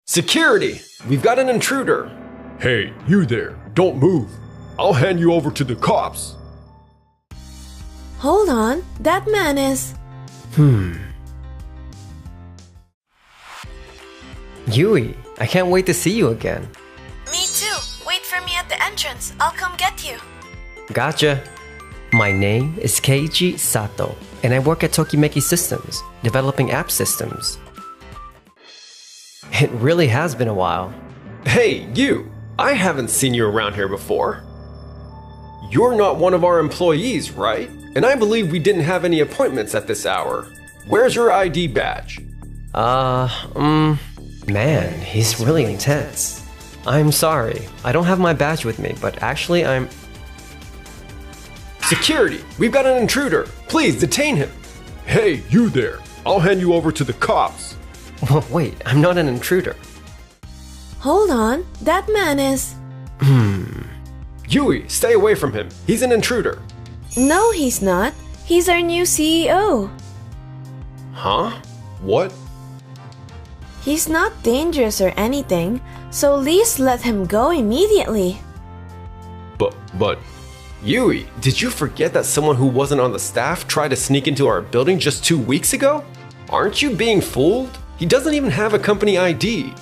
Security! We've got an intruder! Hey, you there, don't move. I'll hand you over to the cops. Hold on, that man is… Yui, I can't wait to see you again. Me too. Wait for me at the entrance. I'll come get you. Gotcha. My name is Keiichi Sato, and I work at Tokimeki Systems, developing app systems. It really has been a while. Hey, you! I haven't seen you around here before. You're not one of our employees, right? And I believe we didn't have any appointments at this hour. Where's your ID badge? Man, he's really intense. I'm sorry, I don't have my badge with me, but actually I'm… Security! We've got an intruder! Please detain him! Hey, you there, I'll hand you over to the cops. Wait, I'm not an intruder. Hold on, that man is… Yui, stay away from him. He's an intruder. No, he's not. He's our new CEO. Huh? What? He's not dangerous or anything, so please let him go immediately. But… Yui, did you forget that someone who wasn't on the staff tried to sneak into our building just 2 weeks ago? Aren't you being fooled? He doesn't even have a company ID.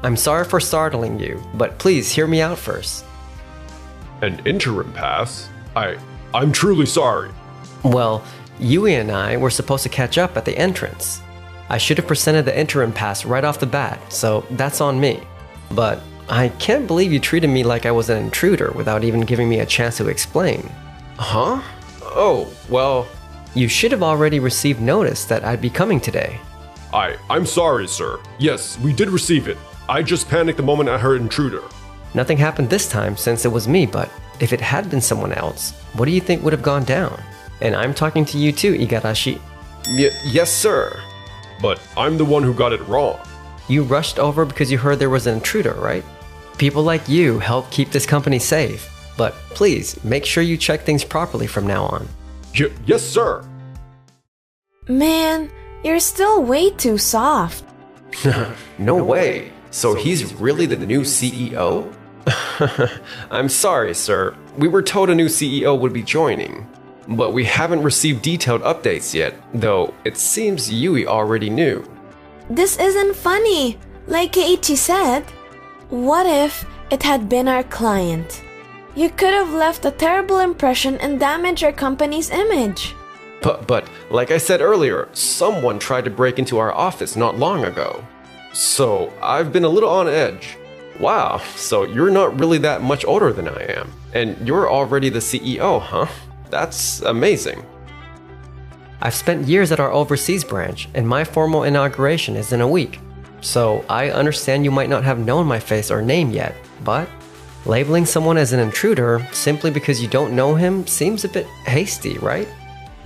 I'm sorry for startling you, but please hear me out first. An interim pass? I'm truly sorry. Well, Yui and I were supposed to catch up at the entrance. I should have presented the interim pass right off the bat, so that's on me. But I can't believe you treated me like I was an intruder without even giving me a chance to explain. Huh? Oh, well… You should have already received notice that I'd be coming today. I'm sorry, sir. Yes, we did receive it. I just panicked the moment I heard intruder. Nothing happened this time since it was me, but if it had been someone else, what do you think would have gone down? And I'm talking to you too, Igarashi. Yes, sir. But I'm the one who got it wrong. You rushed over because you heard there was an intruder, right? People like you help keep this company safe, but please make sure you check things properly from now on. Yes, sir. Man, you're still way too soft. No way. So he's really the new CEO? I'm sorry, sir. We were told a new CEO would be joining. But we haven't received detailed updates yet, though it seems Yui already knew. This isn't funny. Like Keiichi said, what if it had been our client? You could have left a terrible impression and damaged our company's image. But like I said earlier, someone tried to break into our office not long ago. So I've been a little on edge. Wow, so you're not really that much older than I am, and you're already the CEO, huh? That's amazing. I've spent years at our overseas branch, and my formal inauguration is in a week. So I understand you might not have known my face or name yet, but labeling someone as an intruder simply because you don't know him seems a bit hasty, right?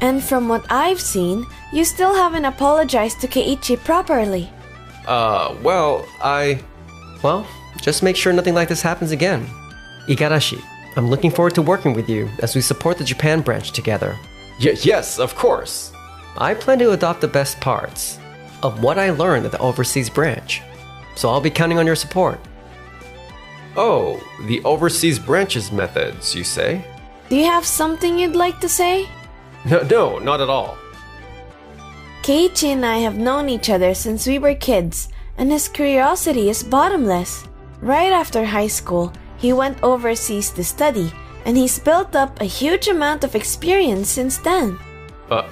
And from what I've seen, you still haven't apologized to Keiichi properly. Well, just make sure nothing like this happens again. Igarashi, I'm looking forward to working with you as we support the Japan branch together. Yes, of course. I plan to adopt the best parts of what I learned at the overseas branch, so I'll be counting on your support. Oh, the overseas branch's methods, you say? Do you have something you'd like to say? No, not at all. Keiichi and I have known each other since we were kids, and his curiosity is bottomless. Right after high school, he went overseas to study, and he's built up a huge amount of experience since then.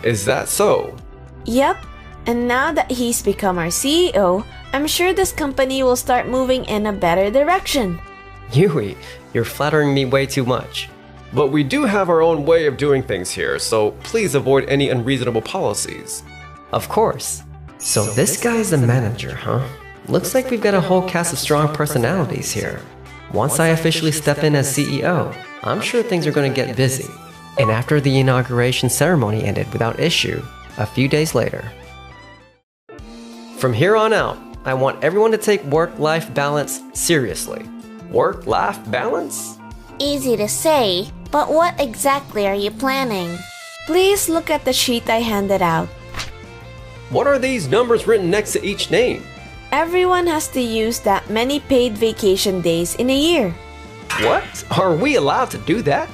Is that so? Yep, and now that he's become our CEO, I'm sure this company will start moving in a better direction. Yui, you're flattering me way too much. But we do have our own way of doing things here, so please avoid any unreasonable policies. Of course. So this guy's the manager, huh? Looks like we've got a whole cast of strong personalities here. Once I officially step in as CEO, I'm sure things are going to get busy. And after the inauguration ceremony ended without issue, a few days later. From here on out, I want everyone to take work-life balance seriously. Work-life balance? Easy to say, but what exactly are you planning? Please look at the sheet I handed out. What are these numbers written next to each name? Everyone has to use that many paid vacation days in a year. What? Are we allowed to do that?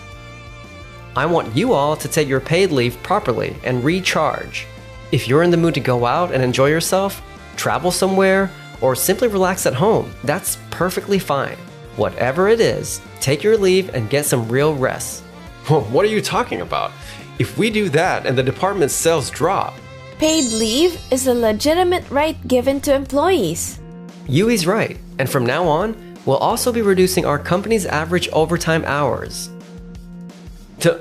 I want you all to take your paid leave properly and recharge. If you're in the mood to go out and enjoy yourself, travel somewhere, or simply relax at home, that's perfectly fine. Whatever it is, take your leave and get some real rest. What are you talking about? If we do that and the department's sales drop. Paid leave is a legitimate right given to employees. Yui's right, and from now on, we'll also be reducing our company's average overtime hours.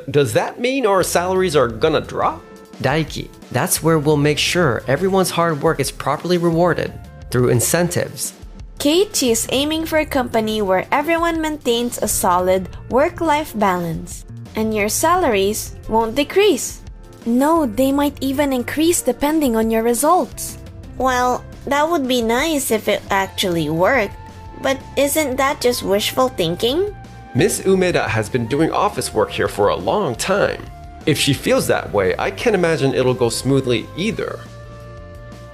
Does that mean our salaries are gonna drop? Daiki, that's where we'll make sure everyone's hard work is properly rewarded through incentives. Keiichi is aiming for a company where everyone maintains a solid work-life balance, and your salaries won't decrease. No, they might even increase depending on your results. Well, that would be nice if it actually worked, but isn't that just wishful thinking? Miss Umeda has been doing office work here for a long time. If she feels that way, I can't imagine it'll go smoothly either.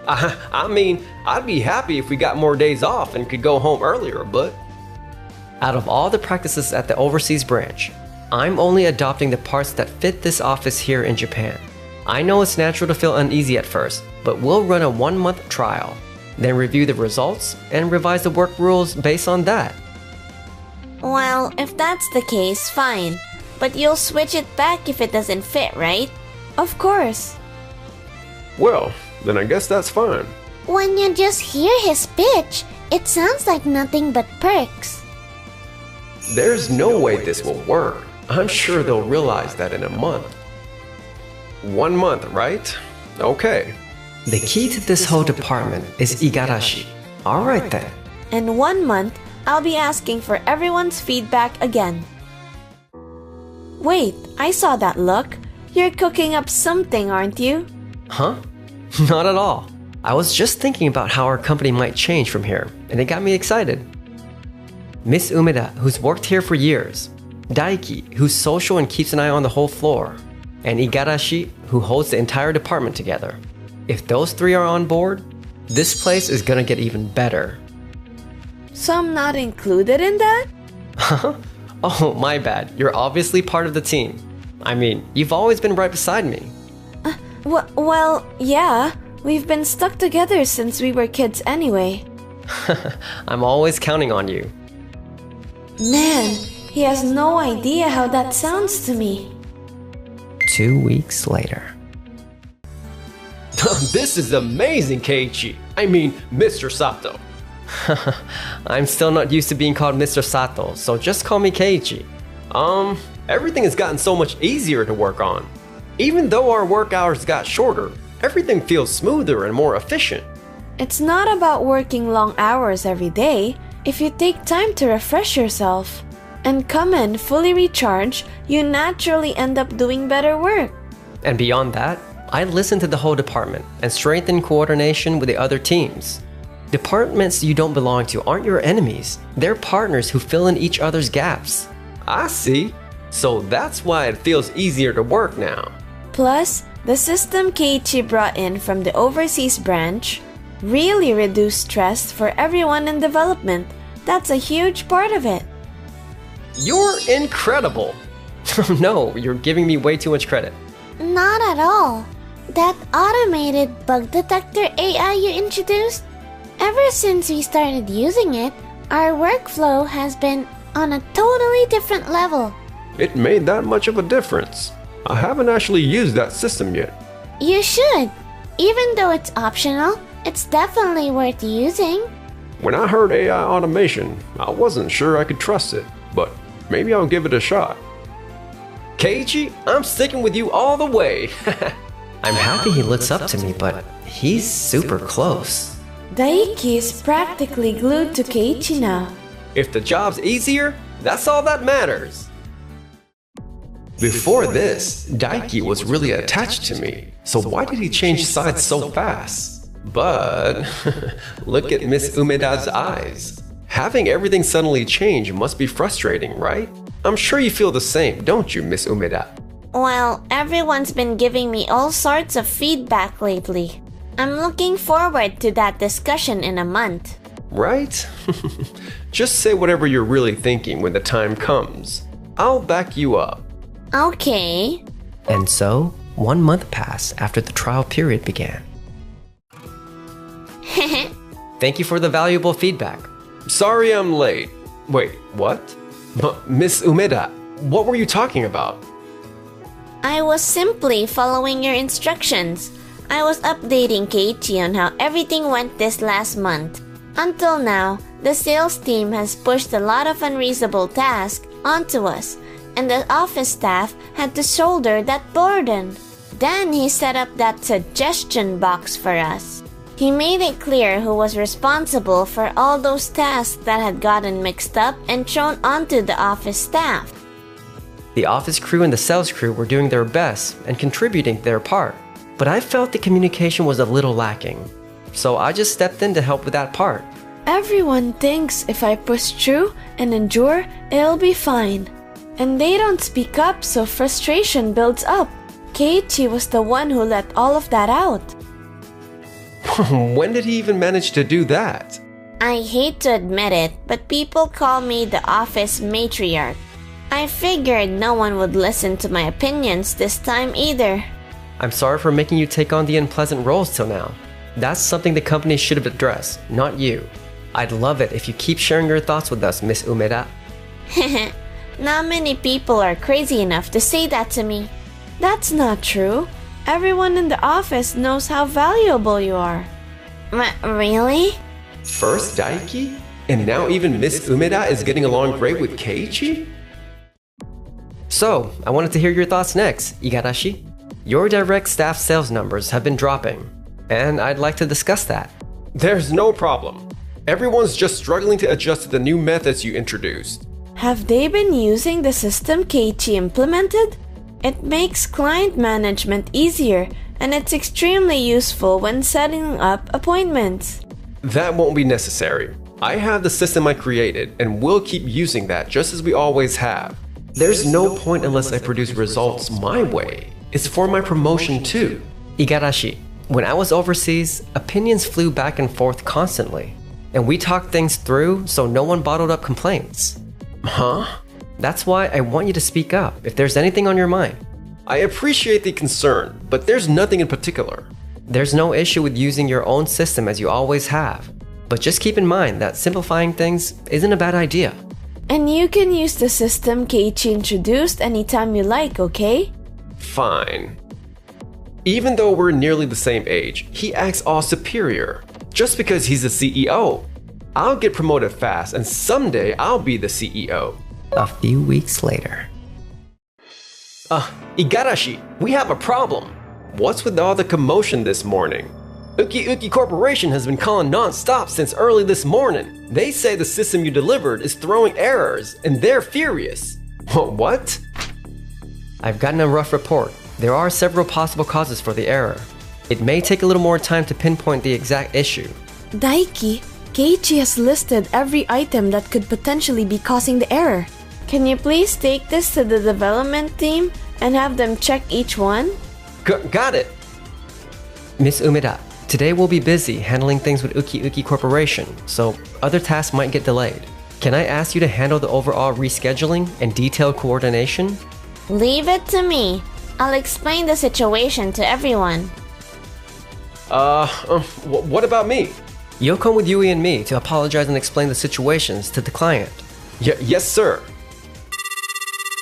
I mean, I'd be happy if we got more days off and could go home earlier, but... Out of all the practices at the overseas branch, I'm only adopting the parts that fit this office here in Japan. I know it's natural to feel uneasy at first, but we'll run a 1-month trial, then review the results and revise the work rules based on that. Well, if that's the case, fine. But you'll switch it back if it doesn't fit, right? Of course. Well, then I guess that's fine. When you just hear his pitch, it sounds like nothing but perks. There's no way this will work. I'm sure they'll realize that in a month. 1 month, right? Okay. The key to this whole department is igarashi. Alright then. In 1 month, I'll be asking for everyone's feedback again. Wait, I saw that look. You're cooking up something, aren't you? Huh? Not at all. I was just thinking about how our company might change from here, and it got me excited. Miss Umeda, who's worked here for years, Daiki, who's social and keeps an eye on the whole floor, and Igarashi, who holds the entire department together. If those 3 are on board, this place is gonna get even better. So I'm not included in that? Oh, my bad. You're obviously part of the team. I mean, you've always been right beside me. Well, yeah. We've been stuck together since we were kids anyway. I'm always counting on you. Man, he has no idea how that sounds to me. 2 weeks later. This is amazing, Keiichi. I mean, Mr. Sato. I'm still not used to being called Mr. Sato, so just call me Keiichi. Everything has gotten so much easier to work on. Even though our work hours got shorter, everything feels smoother and more efficient. It's not about working long hours every day. If you take time to refresh yourself and come in fully recharged, you naturally end up doing better work. And beyond that, I listen to the whole department and strengthen coordination with the other teams. Departments you don't belong to aren't your enemies. They're partners who fill in each other's gaps. I see. So that's why it feels easier to work now. Plus, the system Keiichi brought in from the overseas branch really reduced stress for everyone in development. That's a huge part of it. You're incredible. No, you're giving me way too much credit. Not at all. That automated bug detector AI you introduced? Ever since we started using it, our workflow has been on a totally different level. It made that much of a difference. I haven't actually used that system yet. You should. Even though it's optional, it's definitely worth using. When I heard AI automation, I wasn't sure I could trust it, but maybe I'll give it a shot. Keiichi, I'm sticking with you all the way. I'm happy he looks up to me, but he's super close. Daiki is practically glued to Keiichi now. If the job's easier, that's all that matters. Before this, Daiki was really attached to me, so why did he change sides so fast? But look at Miss Umeda's eyes. Having everything suddenly change must be frustrating, right? I'm sure you feel the same, don't you, Miss Umeda? Well, everyone's been giving me all sorts of feedback lately. I'm looking forward to that discussion in a month. Right? Just say whatever you're really thinking when the time comes. I'll back you up. Okay. And so, 1 month passed after the trial period began. Thank you for the valuable feedback. Sorry I'm late. Wait, what? Miss Umeda, what were you talking about? I was simply following your instructions. I was updating Keiichi on how everything went this last month. Until now, the sales team has pushed a lot of unreasonable tasks onto us, and the office staff had to shoulder that burden. Then he set up that suggestion box for us. He made it clear who was responsible for all those tasks that had gotten mixed up and thrown onto the office staff. The office crew and the sales crew were doing their best and contributing their part, but I felt the communication was a little lacking. So I just stepped in to help with that part. Everyone thinks if I push through and endure, it'll be fine. And they don't speak up, so frustration builds up. Keiichi was the one who let all of that out. When did he even manage to do that? I hate to admit it, but people call me the office matriarch. I figured no one would listen to my opinions this time either. I'm sorry for making you take on the unpleasant roles till now. That's something the company should have addressed, not you. I'd love it if you keep sharing your thoughts with us, Miss Umeda. Not many people are crazy enough to say that to me. That's not true. Everyone in the office knows how valuable you are. Really? First Daiki? And now even Miss Umeda is getting along great with Keiichi? So, I wanted to hear your thoughts next, Igarashi. Your direct staff sales numbers have been dropping, and I'd like to discuss that. There's no problem. Everyone's just struggling to adjust to the new methods you introduced. Have they been using the system Keiichi implemented? It makes client management easier, and it's extremely useful when setting up appointments. That won't be necessary. I have the system I created, and we'll keep using that just as we always have. There's no point unless I produce results my way. It's for my promotion too. Igarashi, when I was overseas, opinions flew back and forth constantly, and we talked things through so no one bottled up complaints. Huh? That's why I want you to speak up if there's anything on your mind. I appreciate the concern, but there's nothing in particular. There's no issue with using your own system as you always have, but just keep in mind that simplifying things isn't a bad idea. And you can use the system Keiichi introduced anytime you like, okay? Fine. Even though we're nearly the same age, he acts all superior. Just because he's the CEO. I'll get promoted fast, and someday I'll be the CEO. A few weeks later. Igarashi, we have a problem. What's with all the commotion this morning? Uki Corporation has been calling non-stop since early this morning. They say the system you delivered is throwing errors, and they're furious. What? I've gotten a rough report. There are several possible causes for the error. It may take a little more time to pinpoint the exact issue. Daiki, Keiichi has listed every item that could potentially be causing the error. Can you please take this to the development team and have them check each one? Got it. Miss Umeda, today we'll be busy handling things with Uki Corporation, so other tasks might get delayed. Can I ask you to handle the overall rescheduling and detailed coordination? Leave it to me. I'll explain the situation to everyone. What about me? You'll come with Yui and me to apologize and explain the situations to the client. Yes, sir.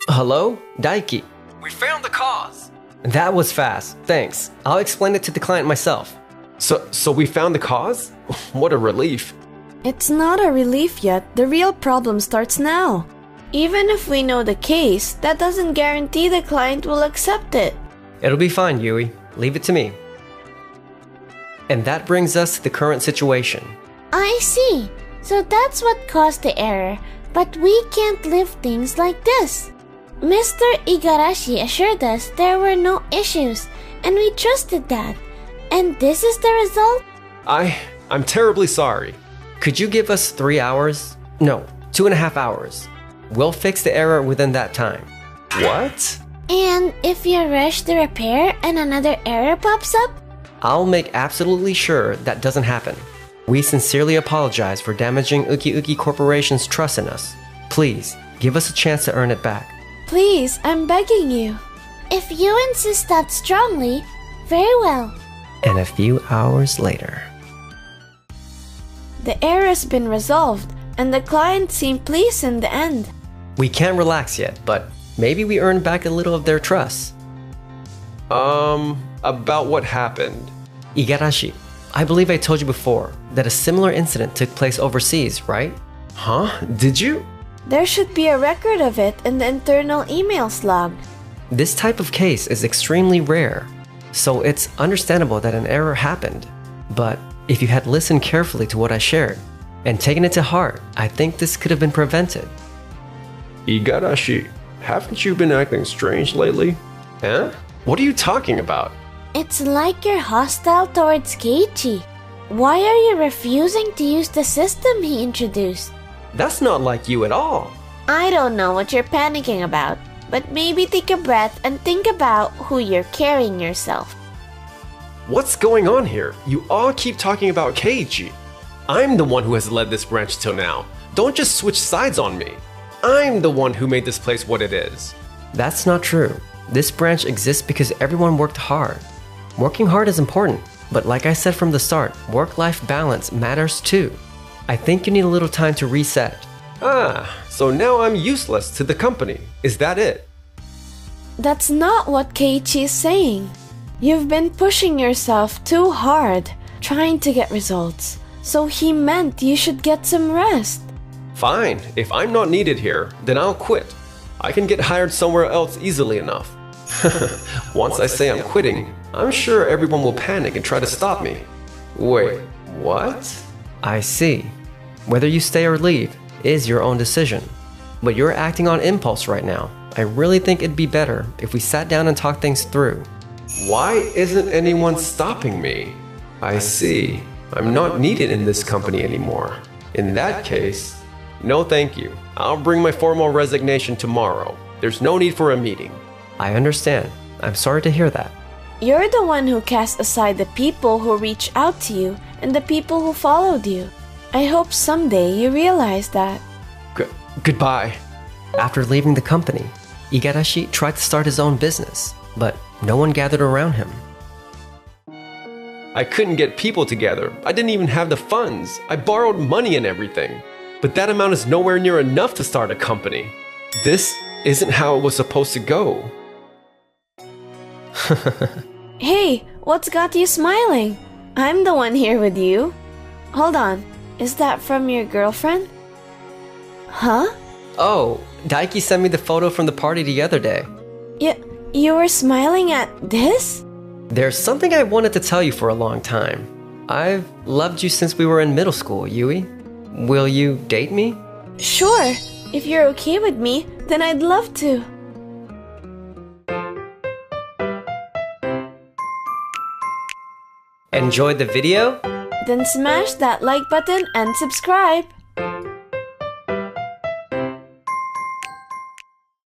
Hello? Daiki. We found the cause. That was fast, thanks. I'll explain it to the client myself. So we found the cause? What a relief. It's not a relief yet. The real problem starts now. Even if we know the case, that doesn't guarantee the client will accept it. It'll be fine, Yui. Leave it to me. And that brings us to the current situation. I see. So that's what caused the error. But we can't leave things like this. Mr. Igarashi assured us there were no issues, and we trusted that. And this is the result? I'm terribly sorry. Could you give us 3 hours? No, 2.5 hours. We'll fix the error within that time. What? And if you rush the repair and another error pops up? I'll make absolutely sure that doesn't happen. We sincerely apologize for damaging Uki Uki Corporation's trust in us. Please, give us a chance to earn it back. Please, I'm begging you. If you insist that strongly, very well. And a few hours later. The error has been resolved, and the client seemed pleased in the end. We can't relax yet, but maybe we earned back a little of their trust. About what happened? Igarashi, I believe I told you before that a similar incident took place overseas, right? Huh? Did you? There should be a record of it in the internal emails log. This type of case is extremely rare, so it's understandable that an error happened. But if you had listened carefully to what I shared and taken it to heart, I think this could have been prevented. Igarashi, haven't you been acting strange lately? Huh? What are you talking about? It's like you're hostile towards Keiichi. Why are you refusing to use the system he introduced? That's not like you at all. I don't know what you're panicking about, but maybe take a breath and think about who you're carrying yourself. What's going on here? You all keep talking about Keiichi. I'm the one who has led this branch till now. Don't just switch sides on me. I'm the one who made this place what it is. That's not true. This branch exists because everyone worked hard. Working hard is important, but like I said from the start, work-life balance matters too. I think you need a little time to reset. Ah, so now I'm useless to the company. Is that it? That's not what Keiichi is saying. You've been pushing yourself too hard, trying to get results. So he meant you should get some rest. Fine, if I'm not needed here, then I'll quit. I can get hired somewhere else easily enough. Once I say I'm quitting, I'm sure everyone will panic and try to stop me. Wait, what? I see. Whether you stay or leave is your own decision. But you're acting on impulse right now. I really think it'd be better if we sat down and talked things through. Why isn't anyone stopping me? I see. I'm not needed in this company anymore. In that case, no thank you. I'll bring my formal resignation tomorrow. There's no need for a meeting. I understand. I'm sorry to hear that. You're the one who cast aside the people who reached out to you and the people who followed you. I hope someday you realize that. Goodbye. After leaving the company, Igarashi tried to start his own business, but no one gathered around him. I couldn't get people together. I didn't even have the funds. I borrowed money and everything. But that amount is nowhere near enough to start a company. This isn't how it was supposed to go. Hey, what's got you smiling? I'm the one here with you. Hold on, is that from your girlfriend? Huh? Oh, Daiki sent me the photo from the party the other day. You were smiling at this? There's something I wanted to tell you for a long time. I've loved you since we were in middle school, Yui. Will you date me? Sure, if you're okay with me, then I'd love to. Enjoyed the video? Then smash that like button and subscribe.